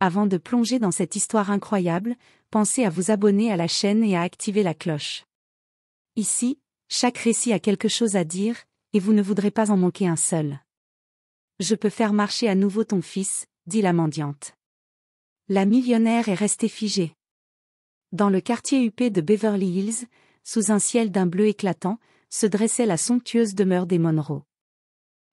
Avant de plonger dans cette histoire incroyable, pensez à vous abonner à la chaîne et à activer la cloche. Ici, chaque récit a quelque chose à dire, et vous ne voudrez pas en manquer un seul. Je peux faire marcher à nouveau ton fils, dit la mendiante. La millionnaire est restée figée. Dans le quartier huppé de Beverly Hills, sous un ciel d'un bleu éclatant, se dressait la somptueuse demeure des Monroe.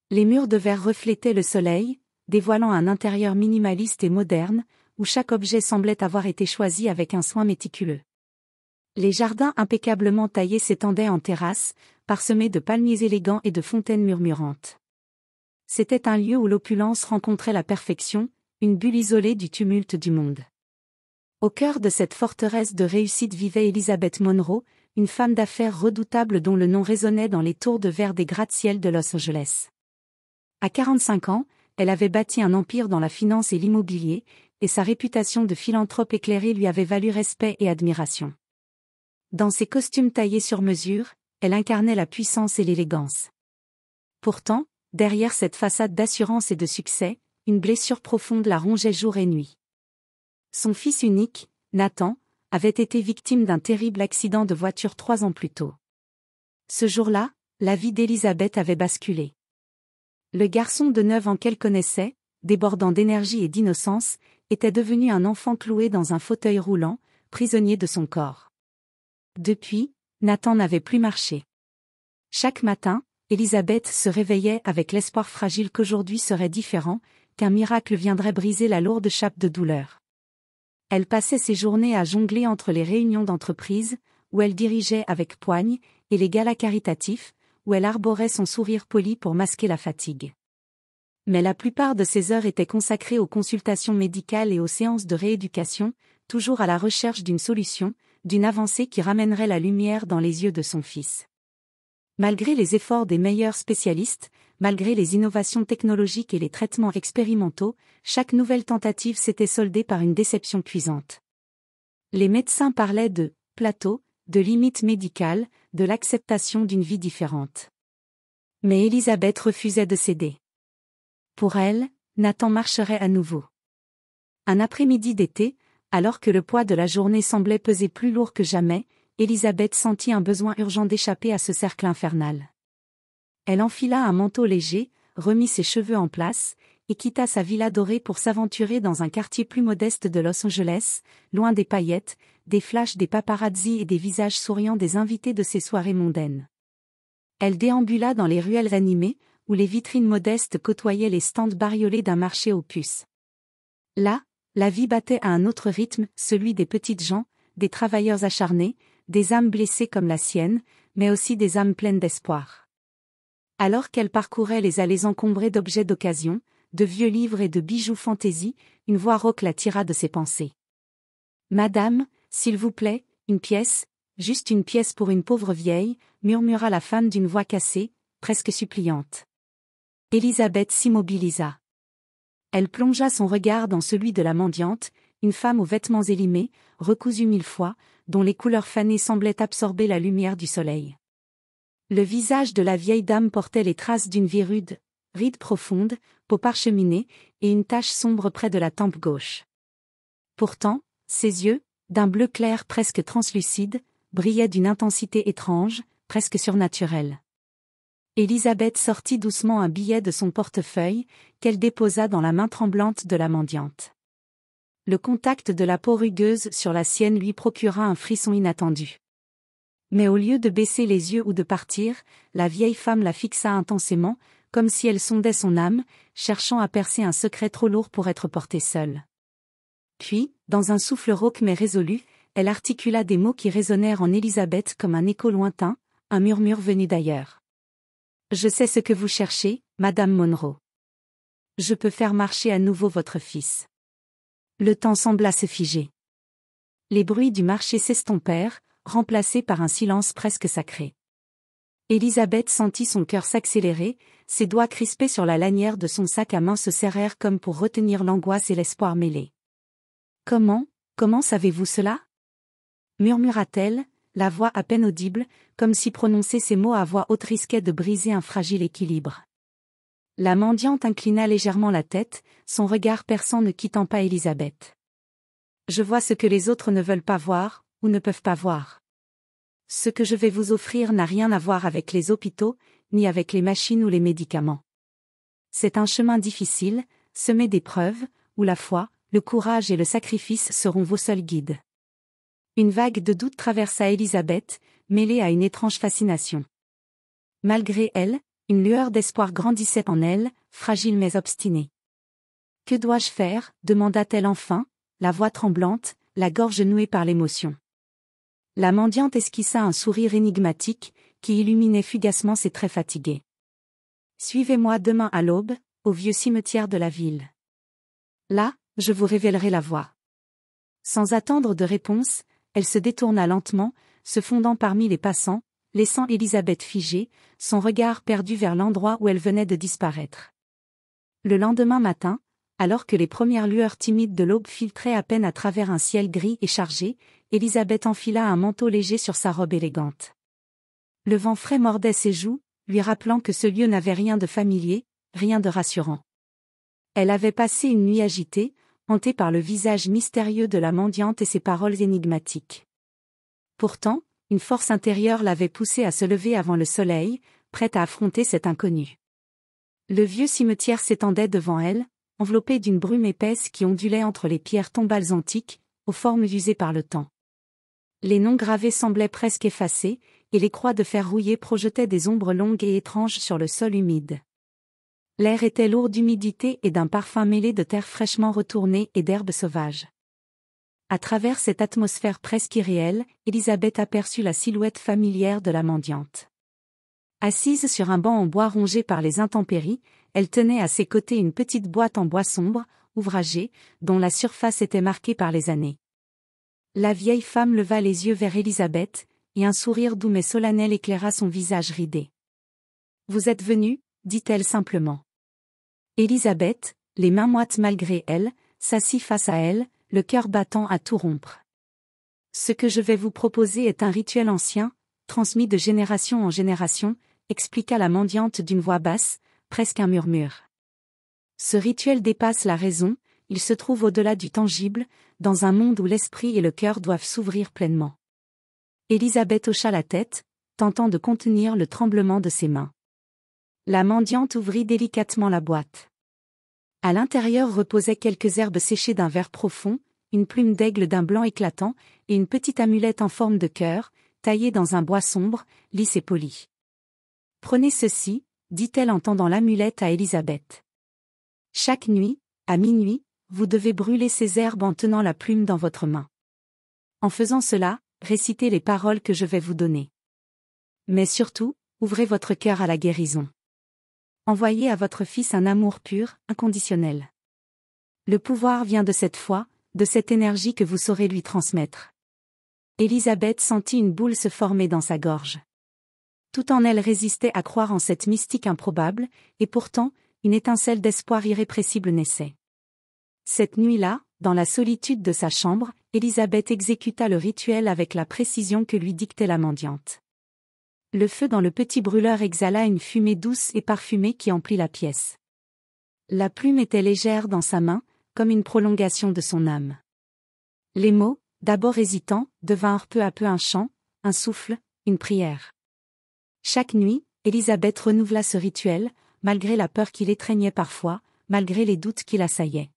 Les murs de verre reflétaient le soleil, dévoilant un intérieur minimaliste et moderne, où chaque objet semblait avoir été choisi avec un soin méticuleux. Les jardins impeccablement taillés s'étendaient en terrasses, parsemés de palmiers élégants et de fontaines murmurantes. C'était un lieu où l'opulence rencontrait la perfection, une bulle isolée du tumulte du monde. Au cœur de cette forteresse de réussite vivait Elizabeth Monroe, une femme d'affaires redoutable dont le nom résonnait dans les tours de verre des gratte-ciel de Los Angeles. À 45 ans, elle avait bâti un empire dans la finance et l'immobilier, et sa réputation de philanthrope éclairée lui avait valu respect et admiration. Dans ses costumes taillés sur mesure, elle incarnait la puissance et l'élégance. Pourtant, derrière cette façade d'assurance et de succès, une blessure profonde la rongeait jour et nuit. Son fils unique, Nathan, avait été victime d'un terrible accident de voiture 3 ans plus tôt. Ce jour-là, la vie d'Elizabeth avait basculé. Le garçon de 9 ans qu'elle connaissait, débordant d'énergie et d'innocence, était devenu un enfant cloué dans un fauteuil roulant, prisonnier de son corps. Depuis, Nathan n'avait plus marché. Chaque matin, Elizabeth se réveillait avec l'espoir fragile qu'aujourd'hui serait différent, qu'un miracle viendrait briser la lourde chape de douleur. Elle passait ses journées à jongler entre les réunions d'entreprise, où elle dirigeait avec poigne, et les galas caritatifs, où elle arborait son sourire poli pour masquer la fatigue. Mais la plupart de ses heures étaient consacrées aux consultations médicales et aux séances de rééducation, toujours à la recherche d'une solution, d'une avancée qui ramènerait la lumière dans les yeux de son fils. Malgré les efforts des meilleurs spécialistes, malgré les innovations technologiques et les traitements expérimentaux, chaque nouvelle tentative s'était soldée par une déception cuisante. Les médecins parlaient de « plateau », de limites médicales, de l'acceptation d'une vie différente. Mais Elizabeth refusait de céder. Pour elle, Nathan marcherait à nouveau. Un après-midi d'été, alors que le poids de la journée semblait peser plus lourd que jamais, Elizabeth sentit un besoin urgent d'échapper à ce cercle infernal. Elle enfila un manteau léger, remit ses cheveux en place, et quitta sa villa dorée pour s'aventurer dans un quartier plus modeste de Los Angeles, loin des paillettes, des flashs des paparazzis et des visages souriants des invités de ces soirées mondaines. Elle déambula dans les ruelles animées, où les vitrines modestes côtoyaient les stands bariolés d'un marché aux puces. Là, la vie battait à un autre rythme, celui des petites gens, des travailleurs acharnés, des âmes blessées comme la sienne, mais aussi des âmes pleines d'espoir. Alors qu'elle parcourait les allées encombrées d'objets d'occasion, de vieux livres et de bijoux fantaisie, une voix rauque la tira de ses pensées. « Madame, s'il vous plaît, une pièce, juste une pièce pour une pauvre vieille », murmura la femme d'une voix cassée, presque suppliante. Elizabeth s'immobilisa. Elle plongea son regard dans celui de la mendiante, une femme aux vêtements élimés, recousus 1000 fois, dont les couleurs fanées semblaient absorber la lumière du soleil. Le visage de la vieille dame portait les traces d'une vie rude, rides profondes, peau parcheminée, et une tache sombre près de la tempe gauche. Pourtant, ses yeux, d'un bleu clair presque translucide, brillaient d'une intensité étrange, presque surnaturelle. Elizabeth sortit doucement un billet de son portefeuille, qu'elle déposa dans la main tremblante de la mendiante. Le contact de la peau rugueuse sur la sienne lui procura un frisson inattendu. Mais au lieu de baisser les yeux ou de partir, la vieille femme la fixa intensément, comme si elle sondait son âme, cherchant à percer un secret trop lourd pour être porté seule. Puis, dans un souffle rauque mais résolu, elle articula des mots qui résonnèrent en Elizabeth comme un écho lointain, un murmure venu d'ailleurs. « Je sais ce que vous cherchez, Madame Monroe. Je peux faire marcher à nouveau votre fils. » Le temps sembla se figer. Les bruits du marché s'estompèrent, remplacés par un silence presque sacré. Elizabeth sentit son cœur s'accélérer, ses doigts crispés sur la lanière de son sac à main se serrèrent comme pour retenir l'angoisse et l'espoir mêlés. « Comment savez-vous cela ?» murmura-t-elle, la voix à peine audible, comme si prononcer ces mots à voix haute risquait de briser un fragile équilibre. La mendiante inclina légèrement la tête, son regard perçant ne quittant pas Élisabeth. Je vois ce que les autres ne veulent pas voir, ou ne peuvent pas voir. Ce que je vais vous offrir n'a rien à voir avec les hôpitaux, ni avec les machines ou les médicaments. C'est un chemin difficile, semé d'épreuves, où la foi, le courage et le sacrifice seront vos seuls guides. Une vague de doute traversa Élisabeth, mêlée à une étrange fascination. Malgré elle, une lueur d'espoir grandissait en elle, fragile mais obstinée. « Que dois-je faire » demanda-t-elle enfin, la voix tremblante, la gorge nouée par l'émotion. La mendiante esquissa un sourire énigmatique, qui illuminait fugacement ses traits fatigués. « Suivez-moi demain à l'aube, au vieux cimetière de la ville. Là, je vous révélerai la voie. » Sans attendre de réponse, elle se détourna lentement, se fondant parmi les passants, laissant Élisabeth figée, son regard perdu vers l'endroit où elle venait de disparaître. Le lendemain matin, alors que les premières lueurs timides de l'aube filtraient à peine à travers un ciel gris et chargé, Élisabeth enfila un manteau léger sur sa robe élégante. Le vent frais mordait ses joues, lui rappelant que ce lieu n'avait rien de familier, rien de rassurant. Elle avait passé une nuit agitée, hantée par le visage mystérieux de la mendiante et ses paroles énigmatiques. Pourtant, une force intérieure l'avait poussée à se lever avant le soleil, prête à affronter cet inconnu. Le vieux cimetière s'étendait devant elle, enveloppé d'une brume épaisse qui ondulait entre les pierres tombales antiques, aux formes usées par le temps. Les noms gravés semblaient presque effacés, et les croix de fer rouillé projetaient des ombres longues et étranges sur le sol humide. L'air était lourd d'humidité et d'un parfum mêlé de terre fraîchement retournée et d'herbes sauvages. À travers cette atmosphère presque irréelle, Élisabeth aperçut la silhouette familière de la mendiante. Assise sur un banc en bois rongé par les intempéries, elle tenait à ses côtés une petite boîte en bois sombre, ouvragée, dont la surface était marquée par les années. La vieille femme leva les yeux vers Élisabeth, et un sourire doux mais solennel éclaira son visage ridé. « Vous êtes venue » dit-elle simplement. Élisabeth, les mains moites malgré elle, s'assit face à elle, le cœur battant à tout rompre. « Ce que je vais vous proposer est un rituel ancien, transmis de génération en génération, » expliqua la mendiante d'une voix basse, presque un murmure. Ce rituel dépasse la raison, il se trouve au-delà du tangible, dans un monde où l'esprit et le cœur doivent s'ouvrir pleinement. Élisabeth hocha la tête, tentant de contenir le tremblement de ses mains. La mendiante ouvrit délicatement la boîte. À l'intérieur reposaient quelques herbes séchées d'un vert profond, une plume d'aigle d'un blanc éclatant, et une petite amulette en forme de cœur, taillée dans un bois sombre, lisse et poli. « Prenez ceci » dit-elle en tendant l'amulette à Élisabeth. « Chaque nuit, à minuit, vous devez brûler ces herbes en tenant la plume dans votre main. En faisant cela, récitez les paroles que je vais vous donner. Mais surtout, ouvrez votre cœur à la guérison. Envoyez à votre fils un amour pur, inconditionnel. Le pouvoir vient de cette foi, de cette énergie que vous saurez lui transmettre. » Élisabeth sentit une boule se former dans sa gorge. Tout en elle résistait à croire en cette mystique improbable, et pourtant, une étincelle d'espoir irrépressible naissait. Cette nuit-là, dans la solitude de sa chambre, Élisabeth exécuta le rituel avec la précision que lui dictait la mendiante. Le feu dans le petit brûleur exhala une fumée douce et parfumée qui emplit la pièce. La plume était légère dans sa main, comme une prolongation de son âme. Les mots, d'abord hésitants, devinrent peu à peu un chant, un souffle, une prière. Chaque nuit, Élisabeth renouvela ce rituel, malgré la peur qui l'étreignait parfois, malgré les doutes qui l'assaillaient.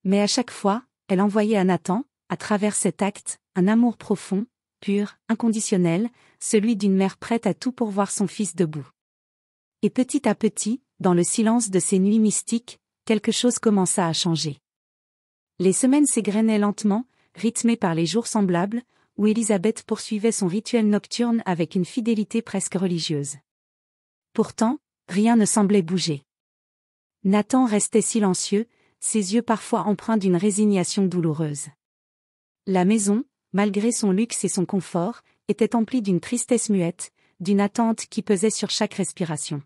Mais à chaque fois, elle envoyait à Nathan, à travers cet acte, un amour profond, pur, inconditionnel, celui d'une mère prête à tout pour voir son fils debout. Et petit à petit, dans le silence de ces nuits mystiques, quelque chose commença à changer. Les semaines s'égrenaient lentement, rythmées par les jours semblables, où Élisabeth poursuivait son rituel nocturne avec une fidélité presque religieuse. Pourtant, rien ne semblait bouger. Nathan restait silencieux, ses yeux parfois empreints d'une résignation douloureuse. La maison, malgré son luxe et son confort, était emplie d'une tristesse muette, d'une attente qui pesait sur chaque respiration.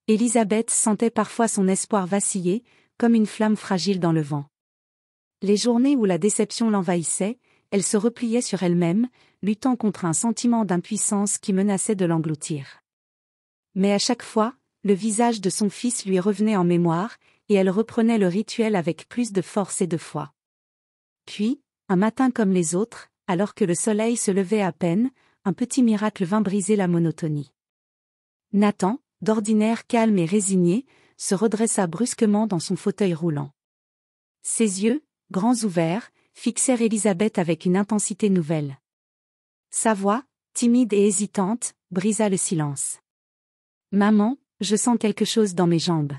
Élisabeth sentait parfois son espoir vaciller, comme une flamme fragile dans le vent. Les journées où la déception l'envahissait, elle se repliait sur elle-même, luttant contre un sentiment d'impuissance qui menaçait de l'engloutir. Mais à chaque fois, le visage de son fils lui revenait en mémoire, et elle reprenait le rituel avec plus de force et de foi. Puis, un matin comme les autres, alors que le soleil se levait à peine, un petit miracle vint briser la monotonie. Nathan, d'ordinaire calme et résigné, se redressa brusquement dans son fauteuil roulant. Ses yeux, grands ouverts, fixèrent Élisabeth avec une intensité nouvelle. Sa voix, timide et hésitante, brisa le silence. « Maman, je sens quelque chose dans mes jambes. »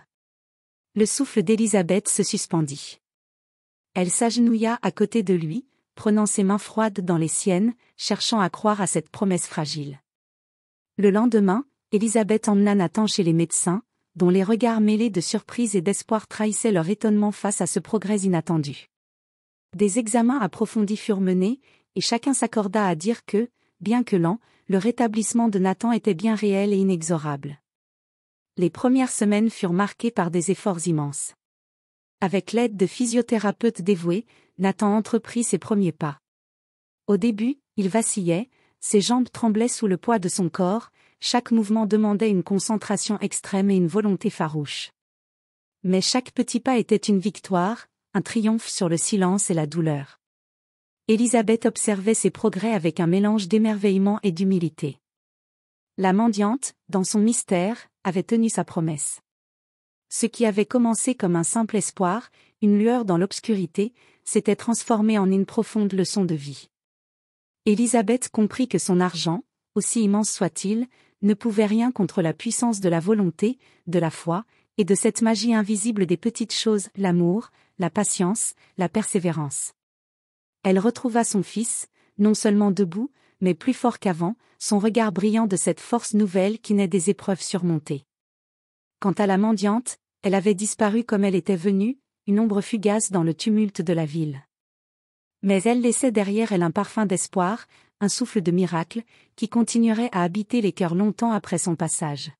Le souffle d'Élisabeth se suspendit. Elle s'agenouilla à côté de lui, prenant ses mains froides dans les siennes, cherchant à croire à cette promesse fragile. Le lendemain, Élisabeth emmena Nathan chez les médecins, dont les regards mêlés de surprise et d'espoir trahissaient leur étonnement face à ce progrès inattendu. Des examens approfondis furent menés, et chacun s'accorda à dire que, bien que lent, le rétablissement de Nathan était bien réel et inexorable. Les premières semaines furent marquées par des efforts immenses. Avec l'aide de physiothérapeutes dévoués, Nathan entreprit ses premiers pas. Au début, il vacillait, ses jambes tremblaient sous le poids de son corps, chaque mouvement demandait une concentration extrême et une volonté farouche. Mais chaque petit pas était une victoire, un triomphe sur le silence et la douleur. Élisabeth observait ses progrès avec un mélange d'émerveillement et d'humilité. La mendiante, dans son mystère, avait tenu sa promesse. Ce qui avait commencé comme un simple espoir, une lueur dans l'obscurité, s'était transformé en une profonde leçon de vie. Élisabeth comprit que son argent, aussi immense soit-il, ne pouvait rien contre la puissance de la volonté, de la foi, et de cette magie invisible des petites choses, l'amour, la patience, la persévérance. Elle retrouva son fils, non seulement debout, mais plus fort qu'avant, son regard brillant de cette force nouvelle qui naît des épreuves surmontées. Quant à la mendiante, elle avait disparu comme elle était venue, une ombre fugace dans le tumulte de la ville. Mais elle laissait derrière elle un parfum d'espoir, un souffle de miracle, qui continuerait à habiter les cœurs longtemps après son passage.